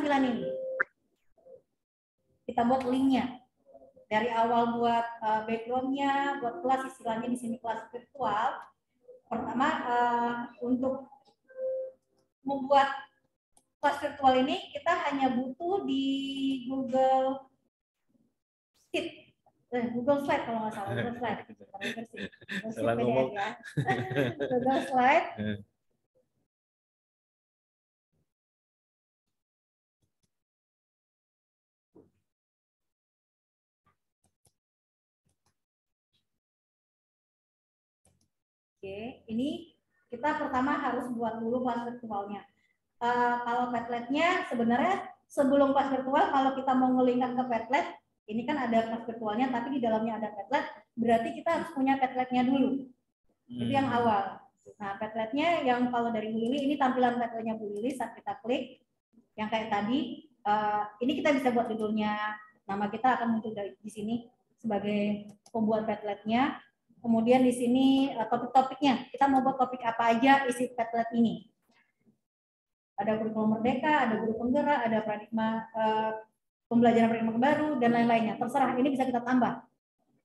tampilan ini. Kita buat linknya. Dari awal buat backgroundnya, buat kelas, istilahnya di sini kelas virtual. Pertama, untuk membuat kelas virtual ini, kita hanya butuh di Google Sheet. Google Slide kalau nggak salah, Google Slide. Salah ngomong. Ya. Google Slide. Oke, ini kita pertama harus buat dulu kelas virtualnya. Kalau Padlet-nya sebenarnya sebelum kelas virtual, kalau kita mau ngelingkan ke Padlet, ini kan ada kelas virtualnya, tapi di dalamnya ada Padlet, berarti kita harus punya Padlet-nya dulu. Itu yang awal. Nah, Padlet-nya yang kalau dari Bu Lili, ini tampilan Padlet-nya Bu Lili saat kita klik, yang kayak tadi, ini kita bisa buat judulnya, nama kita akan muncul di sini sebagai pembuat Padlet-nya. Kemudian di sini topik-topiknya, kita mau buat topik apa aja isi Padlet ini. Ada kurikulum merdeka, ada guru penggerak, ada paradigma pembelajaran paradigma baru dan lain-lainnya. Terserah, ini bisa kita tambah.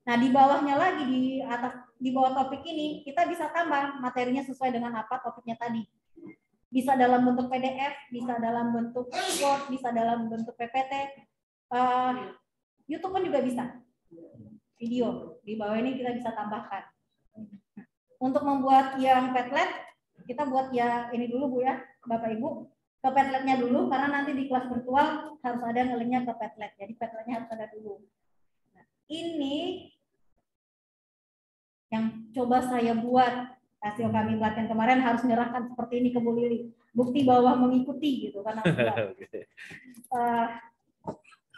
Nah, di bawahnya lagi di bawah topik ini kita bisa tambah materinya sesuai dengan apa topiknya tadi. Bisa dalam bentuk PDF, bisa dalam bentuk Word, bisa dalam bentuk PPT. YouTube pun juga bisa. Video di bawah ini kita bisa tambahkan. Untuk membuat yang Padlet, kita buat ya ini dulu Bu ya, Bapak Ibu, ke Padlet-nya dulu karena nanti di kelas virtual harus ada nge-linknya ke Padlet. Jadi Padlet-nya harus ada dulu. Nah, ini yang coba saya buat hasil kami pelatihan kemarin, harus menyerahkan seperti ini ke Bu Lili. Bukti bahwa mengikuti gitu karena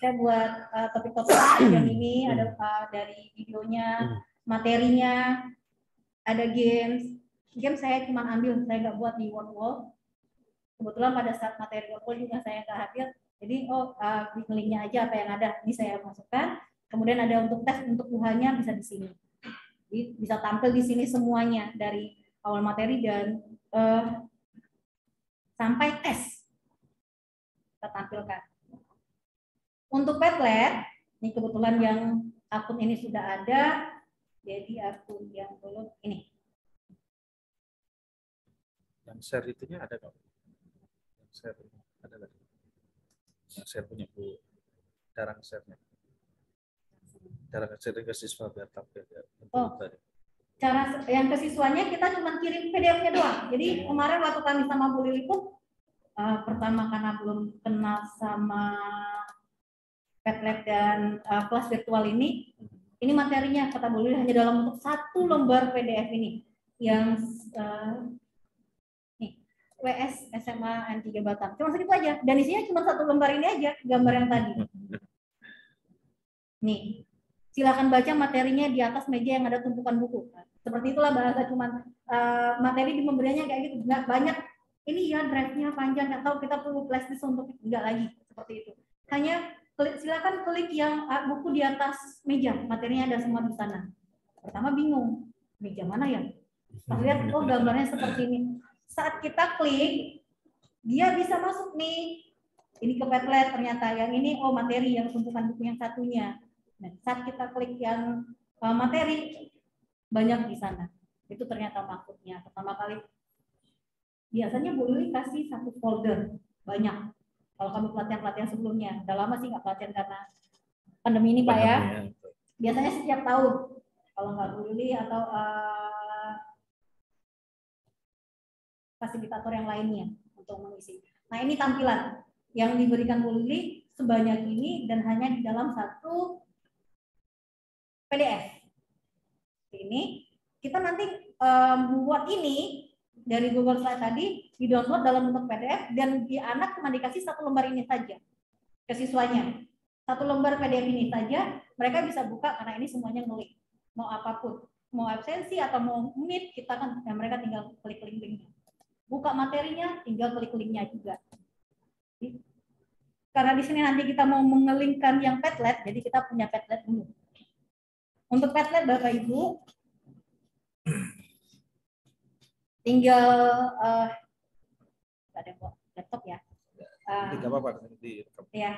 saya buat topik-topik yang ini ada dari videonya, materinya, ada games. Game saya cuma ambil, saya nggak buat di Wordwall. Kebetulan pada saat materi Wordwall juga saya nggak hadir. Jadi di linknya aja apa yang ada ini saya masukkan. Kemudian ada untuk tes, untuk UH-nya bisa di sini. Jadi, bisa tampil di sini semuanya dari awal materi dan sampai tes kita tampilkan. Untuk Padlet, ini kebetulan yang akun ini sudah ada, jadi akun yang belum ini. Yang share itunya ada nggak? Yang share ada nggak? Yang share punya Bu, cara share-nya. Cara share ke siswa biar tampil ya. Cara yang ke siswanya kita cuma kirim PDF-nya doang. Jadi kemarin waktu kami sama Bu Lili pun pertama karena belum kenal sama Padlet dan kelas virtual ini materinya kata Bu Lili hanya dalam bentuk satu lembar PDF ini yang nih WS SMA N3 Batam. Cuma segitu aja dan isinya cuma satu lembar ini aja, gambar yang tadi. Nih, silakan baca materinya di atas meja yang ada tumpukan buku. Seperti itulah bahasa, cuman materi di pemberiannya kayak gitu, nggak banyak. Ini ya drive-nya panjang, nggak tahu kita perlu flashdisk untuk nggak lagi seperti itu. Hanya silakan klik yang buku di atas meja, materinya ada semua di sana. Pertama bingung, meja mana ya? Pas lihat, oh gambarnya seperti ini. Saat kita klik, dia bisa masuk nih. Ini ke Padlet ternyata, yang ini oh materi yang tumpukan buku yang satunya. Nah, saat kita klik yang materi, banyak di sana. Itu ternyata maksudnya. Pertama kali, biasanya Bu Lili kasih satu folder, banyak. Kalau kami pelatihan-pelatihan sebelumnya, udah lama sih nggak pelatihan karena pandemi ini Pak ya. Biasanya setiap tahun, kalau nggak Bu Lili atau fasilitator yang lainnya untuk mengisi. Nah ini tampilan yang diberikan Bu Lili sebanyak ini dan hanya di dalam satu PDF. Ini kita nanti membuat ini dari Google Slide tadi di-download dalam bentuk PDF dan di anak cuma dikasih satu lembar ini saja ke siswanya. Satu lembar PDF ini saja mereka bisa buka karena ini semuanya ngelik. Mau apapun, mau absensi atau mau meet, kita kan ya mereka tinggal klik link-linknya. Buka materinya, tinggal klik linknya juga. Karena di sini nanti kita mau mengelingkan yang Padlet, jadi kita punya Padlet dulu. Untuk Padlet Bapak Ibu, tinggal ada laptop ya. Nggak apa-apa direkam. Ya.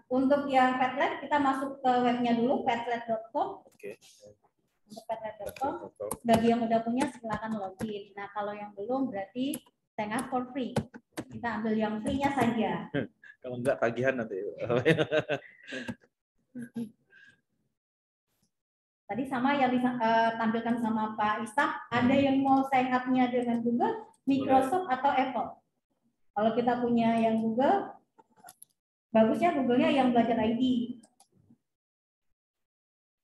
Untuk yang Padlet kita masuk ke webnya dulu, padlet.com. Oke. Untuk padlet.com. Bagi yang udah punya silakan login. Nah kalau yang belum berarti sign up for free. Kita ambil yang free-nya saja. Kalau enggak tagihan nanti. Tadi sama yang ditampilkan sama Pak Istaq, ada yang mau sign up-nya dengan Google, Microsoft atau Apple. Kalau kita punya yang Google, bagusnya Google-nya yang Belajar ID.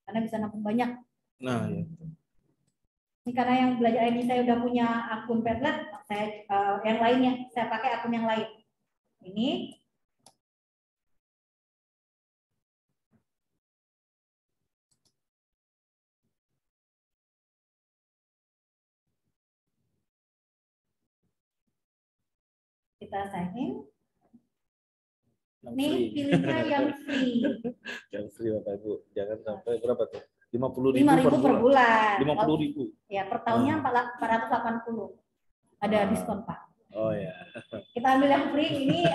Karena bisa nampung banyak. Nah, ya. Ini karena yang Belajar ID saya udah punya akun Padlet, saya yang lainnya saya pakai akun yang lain. Ini kita sign in. Nih pilihnya yang free. Yang free Bapak Ibu. Jangan sampai berapa tuh? 50.000 per bulan. 50.000. Ya, per tahunnya 480. Ada diskon, Pak. Oh ya. Kita ambil yang free ini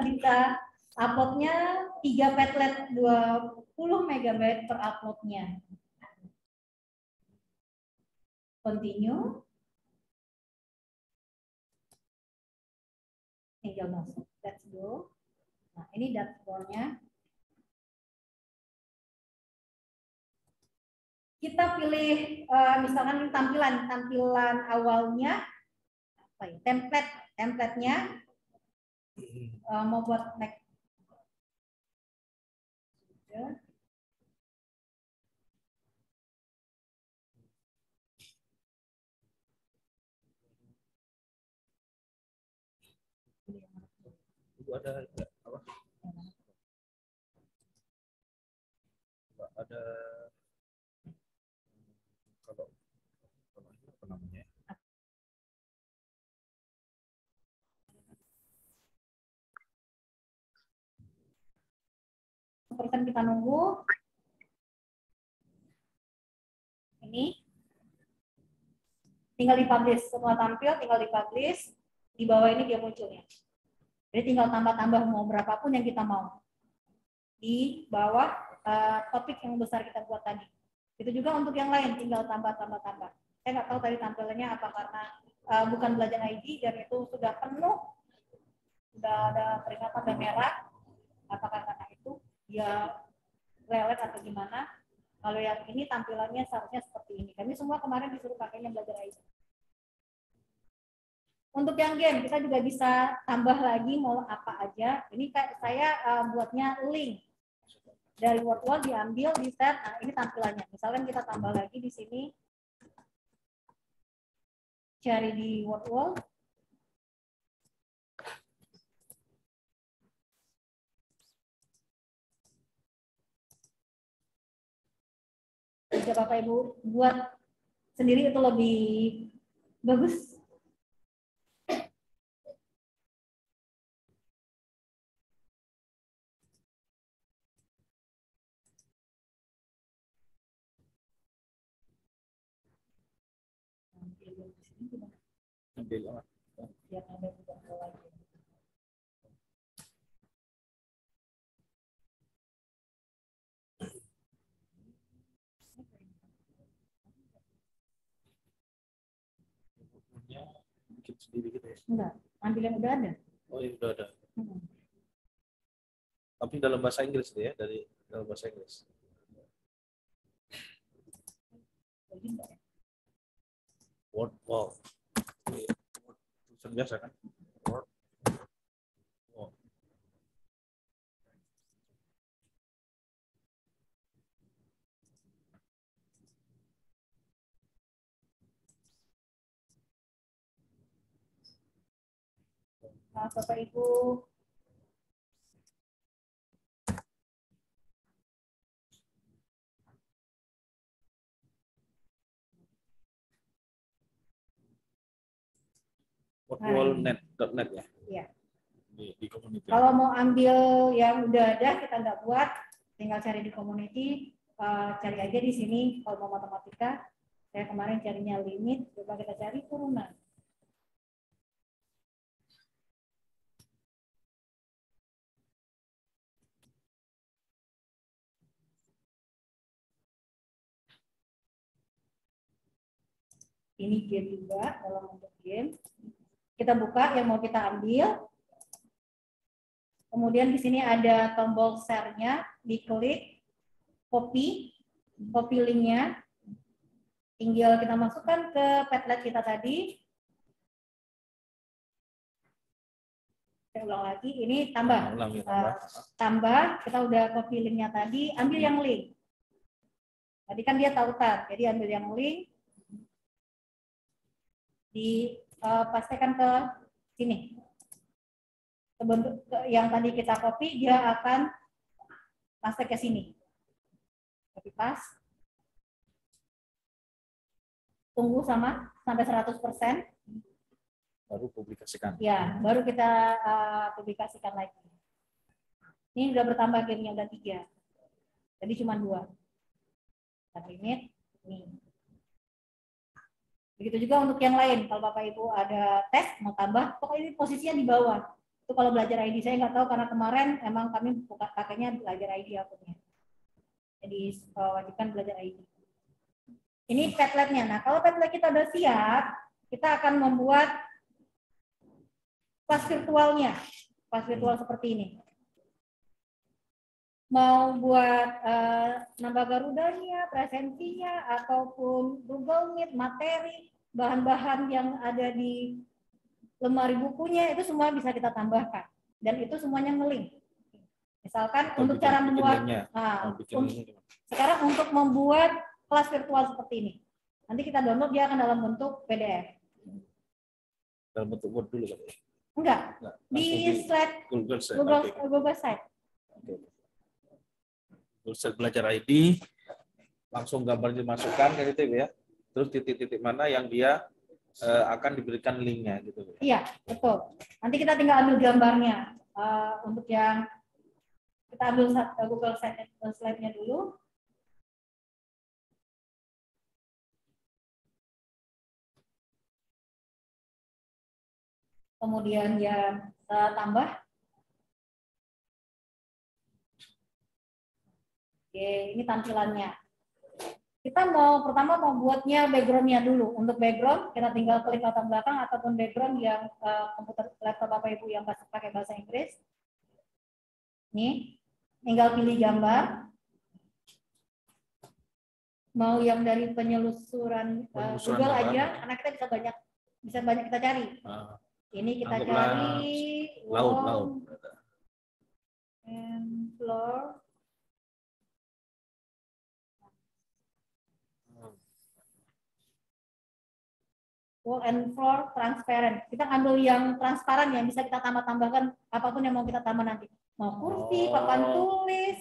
bisa uploadnya 3 Padlet 20 MB per uploadnya. Continue. Tinggal masuk. Let's go. Nah, ini dashboard-nya. Kita pilih misalkan tampilan awalnya apa ya? Template-nya mau buat next. Ibu ada apa? Ada kalau apa namanya? Persen kita nunggu. Ini tinggal dipublish, semua tampil tinggal dipublish. Di bawah ini dia munculnya. Jadi tinggal tambah-tambah mau berapapun yang kita mau. Di bawah topik yang besar kita buat tadi. Itu juga untuk yang lain, tinggal tambah. Saya nggak tahu tadi tampilannya apa karena bukan Belajar ID dan itu sudah penuh, sudah ada peringatan dan merah. Apakah karena itu dia lelet atau gimana? Kalau yang ini tampilannya seharusnya seperti ini. Kami semua kemarin disuruh pakainya Belajar ID. Untuk yang game kita juga bisa tambah lagi mau apa aja. Ini kayak saya buatnya link dari WordWall diambil di set. Nah ini tampilannya. Misalkan kita tambah lagi di sini, cari di WordWall. Jika Bapak Ibu buat sendiri itu lebih bagus. Ambil apa? Biar ada juga lagi. Bikin sendiri gitu ya? Enggak, ambil yang udah ada. Oh, yang udah ada. Tapi dalam bahasa Inggris ya, dari dalam bahasa Inggris. Word, wow. Tulisan biasa kan? Word. Wow. Nah, Bapak Ibu Wordwall.net ya? Iya. Di community. Kalau mau ambil yang udah ada, kita nggak buat, tinggal cari di community, cari aja di sini. Kalau mau matematika, saya kemarin carinya limit, coba kita cari turunan. Ini game juga dalam bentuk game. Kita buka yang mau kita ambil. Kemudian di sini ada tombol share-nya, diklik, copy linknya. Tinggal kita masukkan ke Padlet kita tadi. Saya ulang lagi, ini tambah. Tambah, kita udah copy linknya tadi, ambil yang link. Tadi kan dia tautan, jadi ambil yang link, dipastikan ke sini. Bentuk yang tadi kita copy, dia akan paste ke sini. Copy paste. Tunggu sampai 100%. Baru publikasikan. Ya, baru kita publikasikan lagi. Ini udah bertambah gamenya, udah 3. Tadi cuma 2. Limit, nih. Begitu juga untuk yang lain. Kalau Bapak Ibu ada tes, mau tambah, pokoknya ini posisinya di bawah. Itu kalau belajar ID, saya nggak tahu karena kemarin emang kami pakainya belajar ID akunnya. Jadi wajibkan belajar ID. Ini Padlet-nya. Nah, kalau Padlet kita udah siap, kita akan membuat kelas virtualnya. Kelas virtual seperti ini. Mau buat nambah Garudanya, presensinya, ataupun Google Meet, materi, bahan-bahan yang ada di lemari bukunya, itu semua bisa kita tambahkan. Dan itu semuanya nge-link. Misalkan untuk cara membuat, sekarang untuk membuat kelas virtual seperti ini. Nanti kita download, dia akan dalam bentuk PDF. Dalam bentuk Word dulu kan? Enggak, di slide Google Slide. Google belajar ID, langsung gambarnya dimasukkan ke situ ya. Terus titik-titik mana yang dia akan diberikan linknya gitu. Iya, betul. Nanti kita tinggal ambil gambarnya. Untuk yang kita ambil Google Slide-nya dulu. Kemudian yang tambah. Oke, ini tampilannya. Kita pertama mau buatnya background-nya dulu. Untuk background, kita tinggal klik latar belakang ataupun background yang komputer laptop Bapak Ibu yang pakai bahasa Inggris. Nih, tinggal pilih gambar. Mau yang dari penyelusuran Google aja, karena kita bisa banyak kita cari. Ini kita cari laut. And floor. Wall and floor transparent. Kita ambil yang transparan yang bisa kita tambahkan apapun yang mau kita tambah nanti. Mau kursi, papan tulis,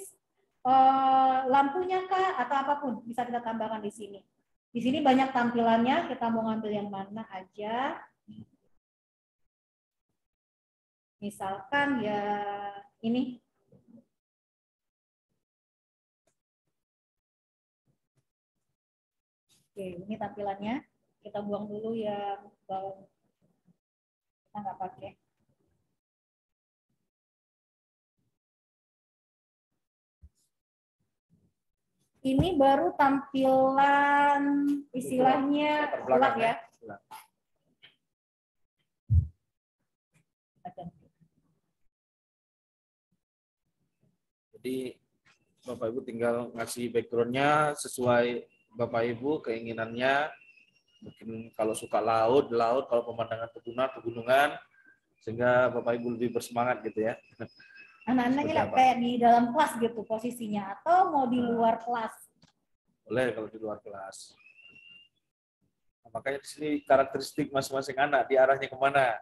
lampunya kah atau apapun bisa kita tambahkan di sini. Di sini banyak tampilannya, kita mau ngambil yang mana aja. Misalkan ya ini. Oke, ini tampilannya. Kita buang dulu yang bawah. Kita nggak pakai. Ini baru tampilan istilahnya gelap ya. Jadi Bapak Ibu tinggal ngasih background-nya sesuai Bapak Ibu keinginannya. Mungkin kalau suka laut, kalau pemandangan pegunungan, sehingga Bapak Ibu lebih bersemangat gitu ya. Anak-anaknya kayak di dalam kelas gitu posisinya, atau mau di luar kelas? Boleh kalau di luar kelas. Nah, makanya di sini karakteristik masing-masing anak, di arahnya kemana.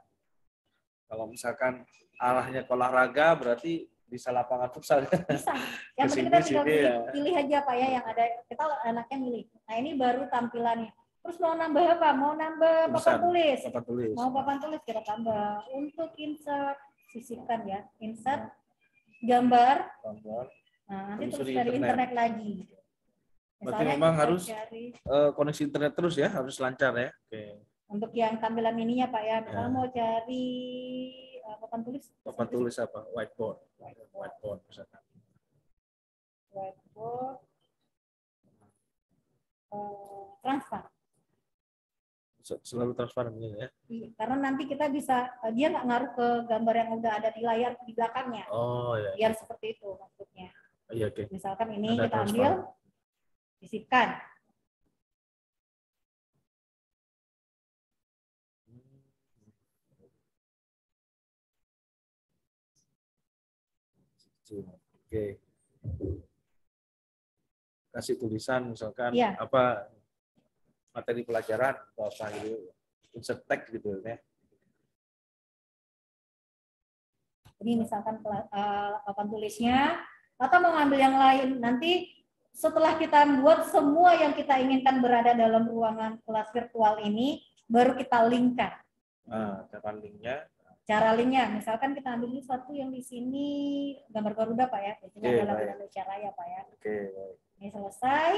Kalau misalkan arahnya ke olahraga, berarti bisa lapangan futsal. Bisa. Yang penting kita tinggal pilih aja Pak ya, yang ada, kita anaknya milih. Nah ini baru tampilannya. Terus mau nambah apa? Mau nambah papan tulis. Mau papan tulis kita tambah. Untuk insert, sisipkan ya. Insert gambar. Nah, nanti terus dari internet lagi. Berarti memang harus koneksi internet terus ya, harus lancar ya. Oke. Untuk yang tampilan ininya Pak ya, misalnya mau cari papan tulis. Papan tulis apa? Whiteboard misalkan. Whiteboard. Transfer. selalu transparan ya. Iya, karena nanti kita bisa, dia nggak ngaruh ke gambar yang udah ada di layar di belakangnya. Oh ya. Biar seperti itu maksudnya. Iya, oke. Misalkan ini Ada kita ambil, sisipkan. Oke. Kasih tulisan misalkan Iya. apa materi pelajaran atau apa gitu, insert tag gitu ya. Ini misalkan papan tulisnya, atau mau ngambil yang lain. Nanti setelah kita buat semua yang kita inginkan berada dalam ruangan kelas virtual ini, baru kita linkkan. Cara linknya. Cara linknya, misalkan kita ambil satu yang di sini gambar Garuda Pak ya, biasanya adalah Indonesia Raya Pak ya. Oke, baik. Ini selesai.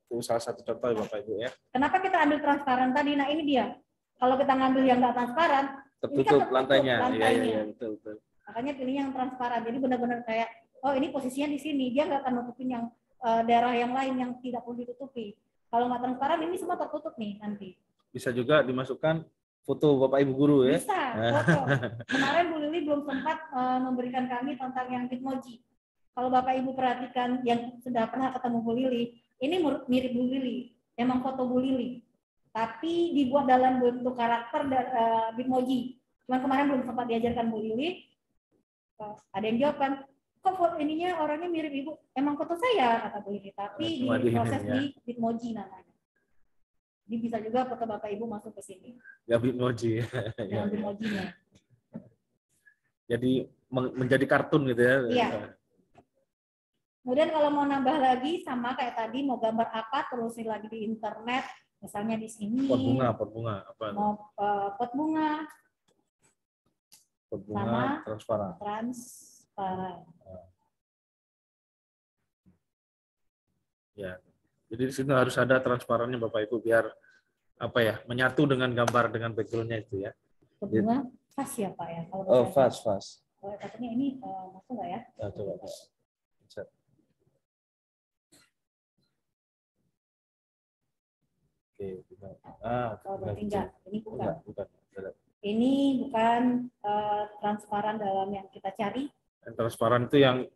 Itu salah satu contoh ya Bapak Ibu ya. Kenapa kita ambil transparan tadi? Nah ini dia. Kalau kita ngambil yang nggak transparan, tertutup kan lantainya. Iya, betul. Makanya pilih yang transparan. Jadi benar-benar kayak, oh ini posisinya di sini. Dia nggak akan nutupin yang daerah yang lain yang tidak perlu ditutupi. Kalau nggak transparan, ini semua tertutup nih nanti. Bisa juga dimasukkan foto Bapak Ibu guru ya? Bisa, foto. Kemarin Bu Lili belum sempat memberikan kami tentang yang Bitmoji. Kalau Bapak Ibu perhatikan yang sudah pernah ketemu Bu Lili, ini mirip Bu Lili. Memang foto Bu Lili. Tapi dibuat dalam bentuk karakter Bitmoji. Cuman kemarin belum sempat diajarkan Bu Lili. Ada yang jawab kan, kok foto ininya orangnya mirip Ibu? Emang foto saya, kata Bu Lili. Tapi diproses di Bitmoji namanya. Jadi bisa juga foto Bapak Ibu masuk ke sini. Ya Bitmoji. Ya, Bitmojinya. Jadi menjadi kartun gitu ya. Iya. Kemudian kalau mau nambah lagi sama kayak tadi, mau gambar apa terusin lagi di internet, misalnya di sini. Pot bunga apa? Mau pot bunga. Pot bunga transparan. Ya. Jadi di sini harus ada transparannya Bapak Ibu biar apa ya, menyatu dengan gambar dengan background-nya itu ya. Pot bunga fast ya Pak ya? Kalau fast. Oh, katanya ini masuk nggak ya? Coba Pak. Oke, berarti enggak. Ini bukan. Bukan. Ini bukan transparan dalam yang kita cari. Yang transparan itu yang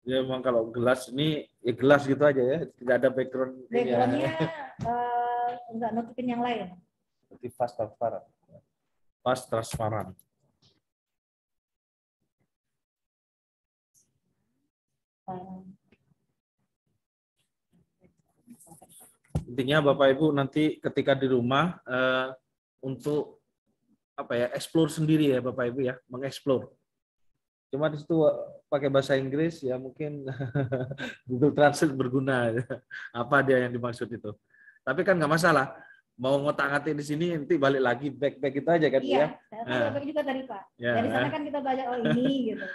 ya memang kalau gelas ini ya gelas gitu aja ya, tidak ada background. Backgroundnya enggak nutupin yang lain. Seperti fast transparan. Fast transparan. Intinya Bapak Ibu nanti ketika di rumah untuk apa ya, explore sendiri ya Bapak Ibu ya, mengeksplor. Cuma di situ pakai bahasa Inggris ya mungkin Google Translate berguna. Apa dia yang dimaksud itu? Tapi kan nggak masalah. Mau ngotak-ngatik di sini nanti balik lagi back itu aja kan ya. Iya, baik juga tadi Pak. Ya. Dari sana kan kita belajar ini gitu.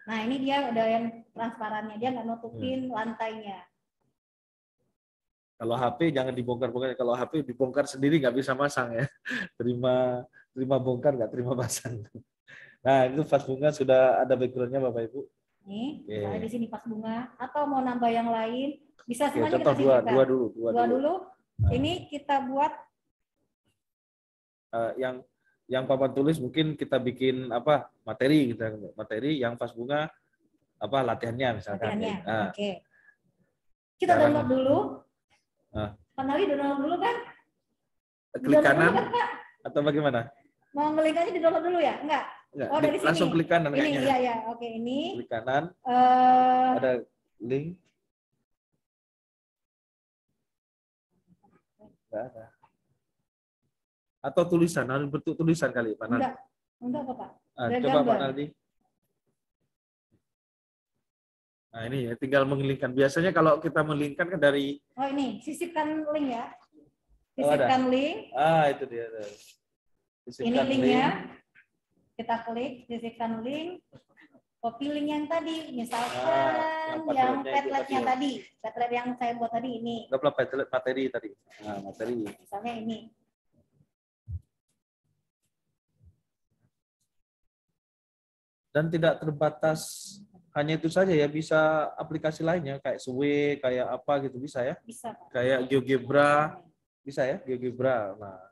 Nah ini dia ada yang transparannya, dia nggak nutupin lantainya. Kalau HP jangan dibongkar-bongkar. Kalau HP dibongkar sendiri nggak bisa masang ya. Terima bongkar nggak terima pasang. Nah itu vas bunga sudah ada backgroundnya Bapak Ibu. Nih, misalnya di sini vas bunga. Atau mau nambah yang lain bisa semuanya kita sisipkan. Dua dulu. Nah. Ini kita buat yang papan tulis mungkin kita bikin apa materi yang vas bunga apa latihannya misalkan. Oke. Kita download dulu. Panali download dulu kan? Klik kanan atau bagaimana? Mau ngelik aja di download dulu ya? Enggak. Oh dari sini. Langsung klik kanan ini, kayaknya. Iya. Oke, ini. Klik kanan. Ada link. Enggak ada. Atau tulisan, harus bentuk tulisan kali Pak Naldi. Enggak Pak. Coba Pak Naldi. Nah ini ya, tinggal mengelingkan. Biasanya kalau kita mengelingkan kan dari. Oh ini, sisipkan link ya. Sisipkan link. Itu dia. Sisipkan ini linknya. Kita klik, sisipkan link. Copy link yang tadi, misalkan yang Padlet-nya tadi. Padlet yang saya buat tadi ini. Padlet materi tadi. Materi. Misalnya ini. Dan tidak terbatas hanya itu saja ya, bisa aplikasi lainnya kayak Sway, kayak apa gitu bisa ya? Bisa. Kayak GeoGebra, bisa ya GeoGebra. Nah,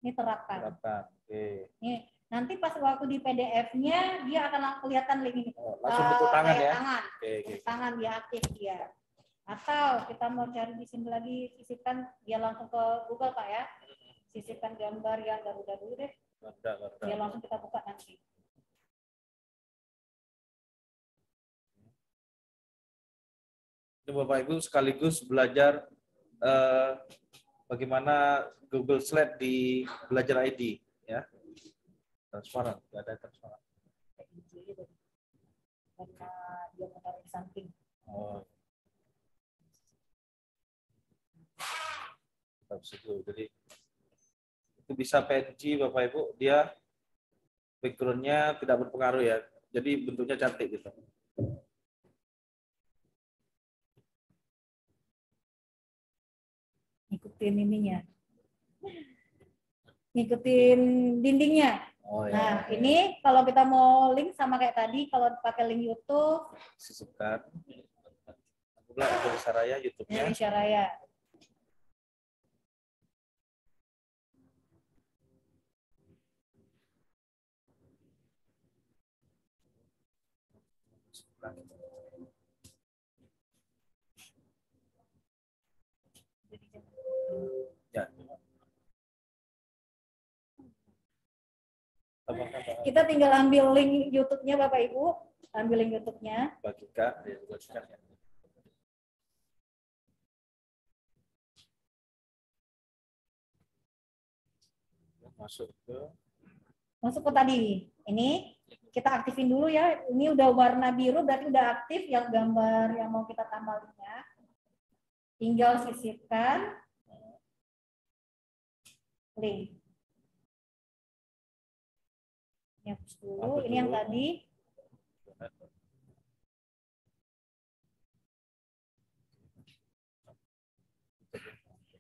Ini terapkan. Terapkan. Oke. Nih, nanti pas waktu di PDF-nya dia akan kelihatan link ini. Langsung bentuk tangan ya. Tangan. Oke. Tangan dia aktif dia. Atau kita mau cari di sini lagi, sisipkan dia langsung ke Google Pak ya. Sisipkan gambar yang Garuda dulu deh. Dia langsung kita buka nanti. Ini Bapak Ibu sekaligus belajar bagaimana Google Slide di Belajar ID ya. Transparan, nggak ada transparan. Karena dia menarik samping. Oh. Jadi itu bisa PNG Bapak Ibu, dia background-nya tidak berpengaruh ya. Jadi bentuknya cantik gitu. Ngikutin ininya. Ngikutin dindingnya. Oh, ya. Nah, ini kalau kita mau link sama kayak tadi, kalau pakai link YouTube, sisipkan. Indonesia Raya YouTube-nya. Indonesia Raya. Ya. Kita tinggal ambil link YouTube-nya Bapak Ibu, ambil link YouTube-nya. Bagikan ya. Masuk ke tadi. Ini kita aktifin dulu ya. Ini udah warna biru berarti udah aktif yang gambar yang mau kita tambahnya. Tinggal sisipkan link. Hapus dulu. Ini yang tadi.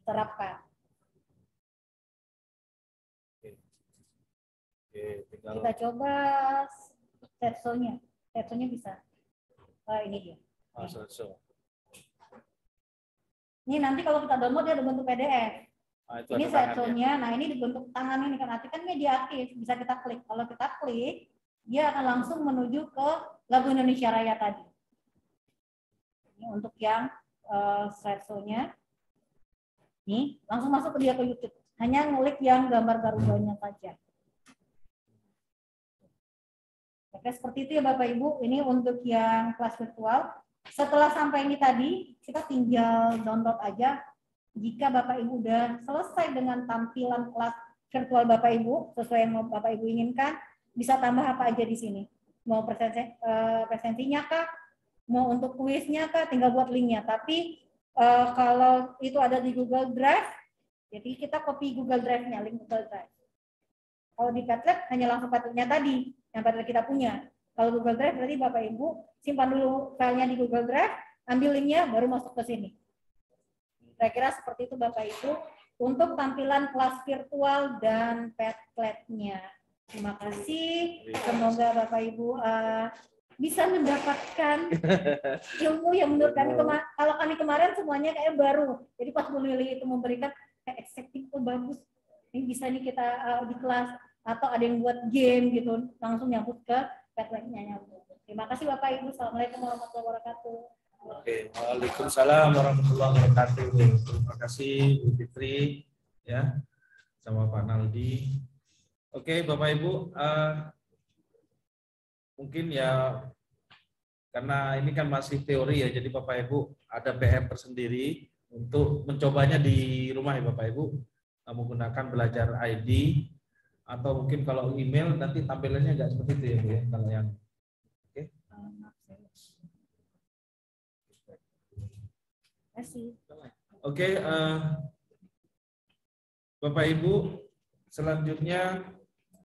Terapkan. Kita coba Setso-nya. Setso-nya bisa. Ini dia. Ini nanti kalau kita download dia ada bentuk PDF. Ini Setso-nya. Nah, ini dibentuk tangan ini kan artinya kan media aktif, bisa kita klik. Kalau kita klik, dia akan langsung menuju ke lagu Indonesia Raya tadi. Ini untuk yang Setso-nya. Nih, langsung masuk ke dia ke YouTube. Hanya ngulik yang gambar Garudanya saja. Oke, seperti itu ya Bapak Ibu. Ini untuk yang kelas virtual. Setelah sampai ini tadi, kita tinggal download aja. Jika Bapak Ibu udah selesai dengan tampilan kelas virtual Bapak Ibu, sesuai yang mau Bapak Ibu inginkan, bisa tambah apa aja di sini. Mau presensinya kah? Mau untuk kuisnya kah? Tinggal buat linknya. Tapi kalau itu ada di Google Drive, jadi kita copy Google Drive-nya, link Google Drive. Kalau di Padlet hanya langsung Padlet-nya tadi, yang Padlet kita punya. Kalau Google Drive berarti Bapak Ibu simpan dulu filenya di Google Drive, ambil linknya, baru masuk ke sini. Saya kira seperti itu Bapak Ibu untuk tampilan kelas virtual dan Padlet-nya. Terima kasih. Semoga Bapak Ibu bisa mendapatkan ilmu yang menurut kami kalau kami kemarin semuanya kayak baru. Jadi pas Bu Lili itu memberikan kayak eksekutif bagus. Ini bisa nih kita di kelas atau ada yang buat game gitu langsung nyambut ke Padlet-nya nyambut. Terima kasih Bapak Ibu. Assalamualaikum warahmatullahi wabarakatuh. Oke, waalaikumsalam warahmatullahi wabarakatuh. Terima kasih Bu Fitri ya sama Pak Naldi. Oke, Bapak Ibu, mungkin ya karena ini kan masih teori ya, jadi Bapak Ibu ada PR tersendiri untuk mencobanya di rumah ya Bapak Ibu, menggunakan Belajar ID atau mungkin kalau email nanti tampilannya nggak seperti itu ya Bu ya, kalau yang oke. Oke, Bapak Ibu, selanjutnya